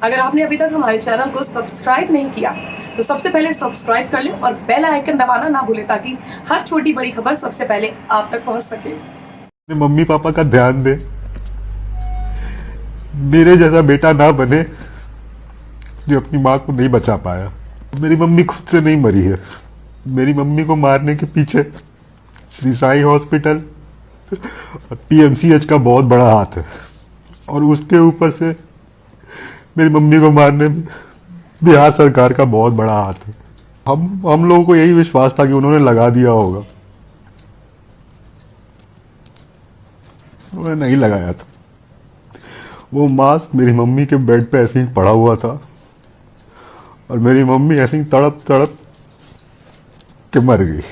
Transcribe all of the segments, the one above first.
अगर आपने अभी तक हमारे चैनल को सब्सक्राइब नहीं किया तो सबसे पहले सब्सक्राइब कर लें और बेल आइकन दबाना ना भूलें ताकि हर छोटी बड़ी खबर सबसे पहले आप तक पहुंच सके। मम्मी पापा का ध्यान दे, मेरे जैसा बेटा ना बने जो अपनी माँ को नहीं बचा पाया। मेरी मम्मी खुद से नहीं मरी है, मेरी मम्मी को मारने के पीछे श्री साई हॉस्पिटल और पीएमसीएच का बहुत बड़ा हाथ है, और उसके ऊपर से मेरी मम्मी को मारने में बिहार सरकार का बहुत बड़ा हाथ है। हम लोगों को यही विश्वास था कि उन्होंने लगा दिया होगा, उन्होंने नहीं लगाया था। वो मास्क मेरी मम्मी के बेड पे ऐसे ही पड़ा हुआ था और मेरी मम्मी ऐसे ही तड़प तड़प के मर गई।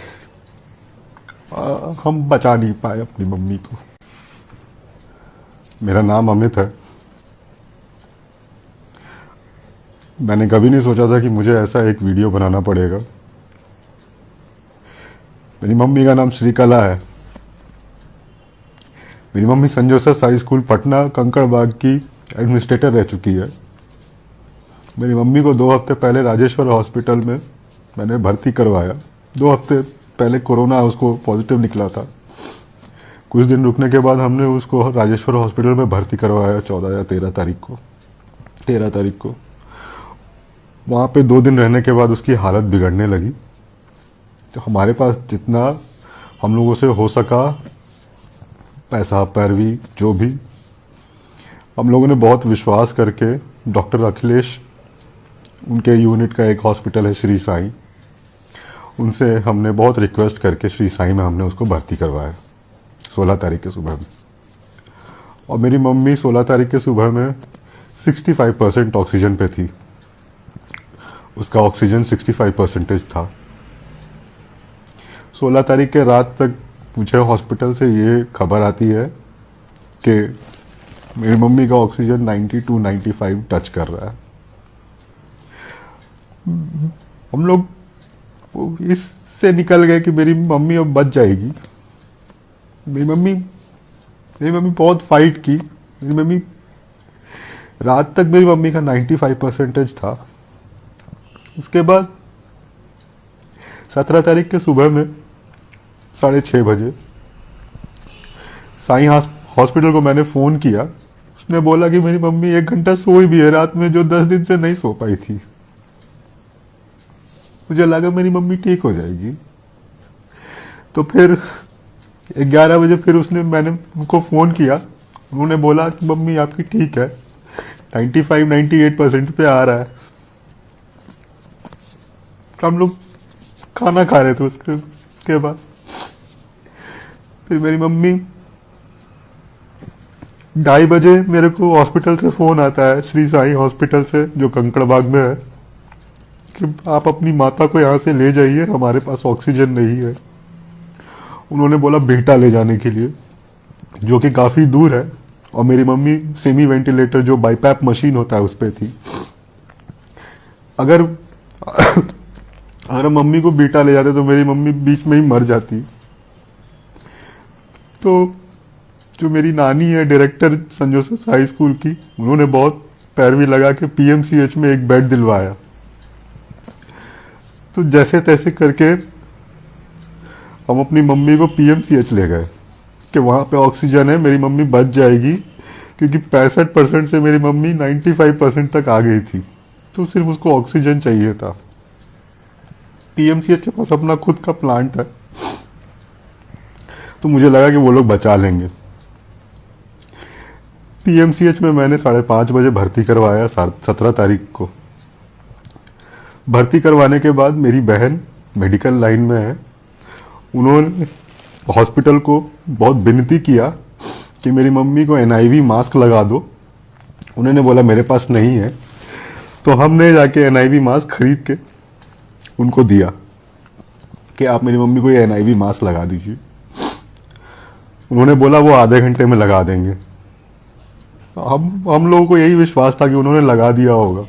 हम बचा नहीं पाए अपनी मम्मी को। मेरा नाम अमित है। मैंने कभी नहीं सोचा था कि मुझे ऐसा एक वीडियो बनाना पड़ेगा। मेरी मम्मी का नाम श्रीकला है। मेरी mummy saint Joseph high school Patna Kankarbagh की एडमिनिस्ट्रेटर रह चुकी है। मेरी मम्मी को 2 हफ्ते पहले राजेश्वर हॉस्पिटल में मैंने भर्ती करवाया। 2 हफ्ते पहले कोरोना उसको पॉजिटिव निकला था। कुछ दिन रुकने के बाद हमने उसको राजेश्वर हॉस्पिटल में भर्ती करवाया 14 या 13 तारीख को। वहाँ पे 2 दिन रहने के बाद उसकी हालत बिगड़ने लगी। तो हमारे पास जितना हम लोगों से हो सका, पैसा पैरवी जो भी, हम लोगों ने बहुत विश्वास करके डॉक्टर अखिलेश, उनके यूनिट का एक हॉस्पिटल है श्री साई, उनसे हमने बहुत रिक्वेस्ट करके श्री साई में हमने उसको भर्ती करवाया 16 तारीख के सुबह में। और मेरी मम्मी 16 तारीख के सुबह में 65% ऑक्सीजन पे थी। उसका ऑक्सीजन 65% था। 16 तारीख के रात तक मुझे हॉस्पिटल से ये खबर आती है कि मेरी मम्मी का ऑक्सीजन 92-95 टच कर रहा है। हम लोग इससे निकल गए कि मेरी मम्मी अब बच जाएगी। मेरी मम्मी बहुत फाइट की। मेरी मम्मी रात तक मेरी मम्मी का 95% था। उसके बाद 17 तारीख के सुबह में 6:30 बजे साई हॉस्पिटल को मैंने फ़ोन किया। उसने बोला कि मेरी मम्मी 1 घंटा सोई भी है रात में, जो 10 दिन से नहीं सो पाई थी। मुझे लगा मेरी मम्मी ठीक हो जाएगी। तो फिर 11 बजे फिर मैंने उनको फ़ोन किया। उन्होंने बोला कि मम्मी आपकी ठीक है, 95-98% पे आ रहा है। हम लोग खाना खा रहे थे उसके बाद फिर मेरी मम्मी 2:30 बजे मेरे को हॉस्पिटल से फ़ोन आता है, श्री साई हॉस्पिटल से जो कंकड़बाग में है, कि आप अपनी माता को यहाँ से ले जाइए, हमारे पास ऑक्सीजन नहीं है। उन्होंने बोला बेटा ले जाने के लिए, जो कि काफ़ी दूर है। और मेरी मम्मी सेमी वेंटिलेटर जो बाईपैप मशीन होता है उस पर थी। अगर मम्मी को बेटा ले जाते तो मेरी मम्मी बीच में ही मर जाती। तो जो मेरी नानी है director saint Joseph high school की, उन्होंने बहुत पैरवी लगा के पीएमसीएच में एक बेड दिलवाया। तो जैसे तैसे करके हम अपनी मम्मी को पीएमसीएच ले गए कि वहाँ पे ऑक्सीजन है, मेरी मम्मी बच जाएगी, क्योंकि 65% से मेरी मम्मी 95% तक आ गई थी। तो सिर्फ उसको ऑक्सीजन चाहिए था। पीएमसीएच के पास अपना खुद का प्लांट है, तो मुझे लगा कि वो लोग बचा लेंगे। पीएमसीएच में मैंने 5:30 बजे भर्ती करवाया 17 तारीख को। भर्ती करवाने के बाद मेरी बहन मेडिकल लाइन में है। उन्होंने हॉस्पिटल को बहुत विनती किया कि मेरी मम्मी को एनआईवी मास्क लगा दो। उन्होंने बोला मेरे पास नहीं है। तो हमने जाके एनआईवी मास्क खरीद के उनको दिया कि आप मेरी मम्मी को ये एनआईवी मास्क लगा दीजिए। उन्होंने बोला वो आधे घंटे में लगा देंगे। हम लोगों को यही विश्वास था कि उन्होंने लगा दिया होगा,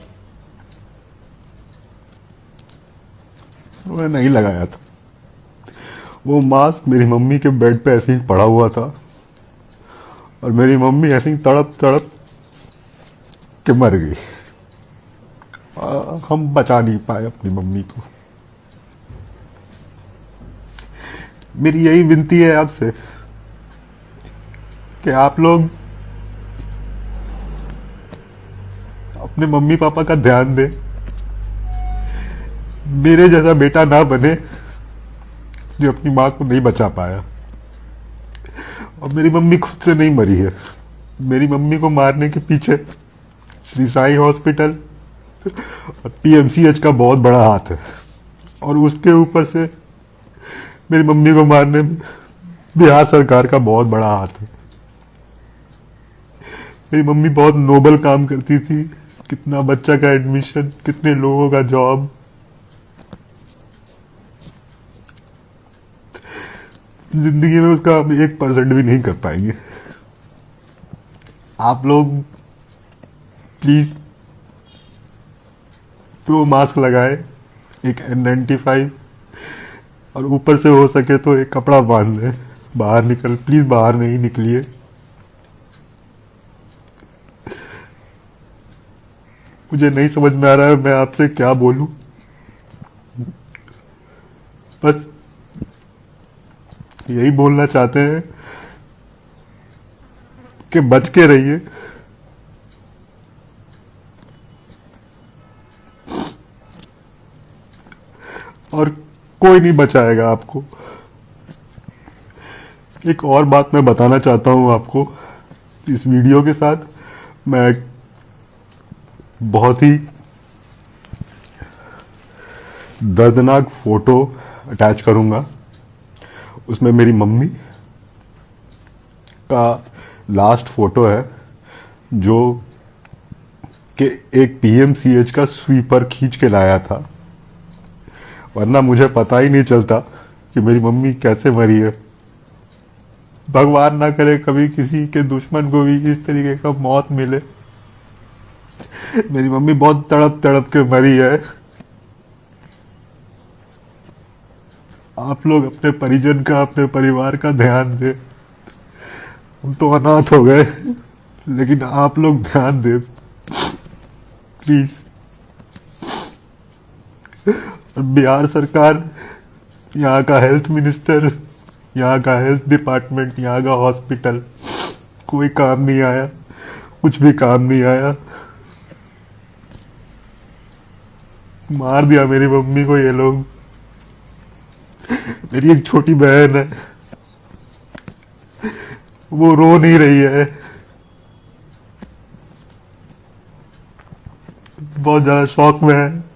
उन्होंने नहीं लगाया था। वो मास्क मेरी मम्मी के बेड पे ऐसे ही पड़ा हुआ था और मेरी मम्मी ऐसे ही तड़प तड़प के मर गई। हम बचा नहीं पाए अपनी मम्मी को। मेरी यही विनती है आपसे कि आप लोग अपने मम्मी पापा का ध्यान दें, मेरे जैसा बेटा ना बने जो अपनी माँ को नहीं बचा पाया। और मेरी मम्मी खुद से नहीं मरी है, मेरी मम्मी को मारने के पीछे श्री साई हॉस्पिटल और पीएमसीएच का बहुत बड़ा हाथ है, और उसके ऊपर से मेरी मम्मी को मारने में बिहार सरकार का बहुत बड़ा हाथ है। मेरी मम्मी बहुत नोबल काम करती थी, कितना बच्चा का एडमिशन, कितने लोगों का जॉब। जिंदगी में उसका हम 1% भी नहीं कर पाएंगे। आप लोग प्लीज 2 मास्क लगाए, एक N95, और ऊपर से हो सके तो एक कपड़ा बांध लें। प्लीज बाहर नहीं निकलिए। मुझे नहीं समझ में आ रहा है मैं आपसे क्या बोलूं। बस यही बोलना चाहते हैं कि बच के रहिए। और कोई नहीं बचाएगा आपको। एक और बात मैं बताना चाहता हूं आपको, इस वीडियो के साथ मैं एक बहुत ही दर्दनाक फोटो अटैच करूंगा। उसमें मेरी मम्मी का लास्ट फोटो है, जो कि एक पीएमसीएच का स्वीपर खींच के लाया था, वरना मुझे पता ही नहीं चलता कि मेरी मम्मी कैसे मरी है। भगवान ना करे कभी किसी के दुश्मन को भी इस तरीके का मौत मिले। मेरी मम्मी बहुत तड़प तड़प के मरी है। आप लोग अपने परिजन का, अपने परिवार का ध्यान दें। हम तो अनाथ हो गए, लेकिन आप लोग ध्यान दें प्लीज। और बिहार सरकार, यहाँ का हेल्थ मिनिस्टर, यहाँ का हेल्थ डिपार्टमेंट, यहाँ का हॉस्पिटल, कोई काम नहीं आया, कुछ भी काम नहीं आया। मार दिया मेरी मम्मी को ये लोग। मेरी एक छोटी बहन है, वो रो नहीं रही है, बहुत ज्यादा शौक में है।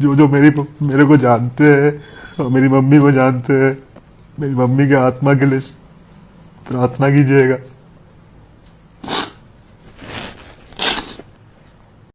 जो मेरे को जानते हैं और मेरी मम्मी को जानते हैं, मेरी मम्मी के आत्मा के लिए प्रार्थना कीजिएगा।